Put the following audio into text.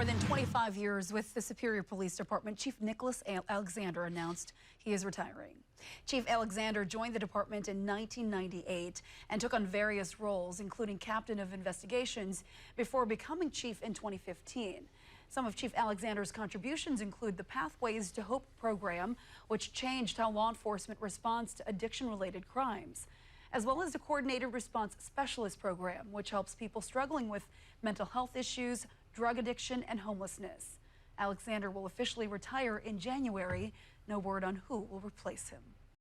more than 25 years with the Superior Police Department, Chief Nicholas Alexander announced he is retiring. Chief Alexander joined the department in 1998 and took on various roles, including Captain of Investigations, before becoming chief in 2015. Some of Chief Alexander's contributions include the Pathways to Hope program, which changed how law enforcement responds to addiction-related crimes, as well as the Coordinated Response Specialist program, which helps people struggling with mental health issues, drug addiction, and homelessness. Alexander will officially retire in January. No word on who will replace him.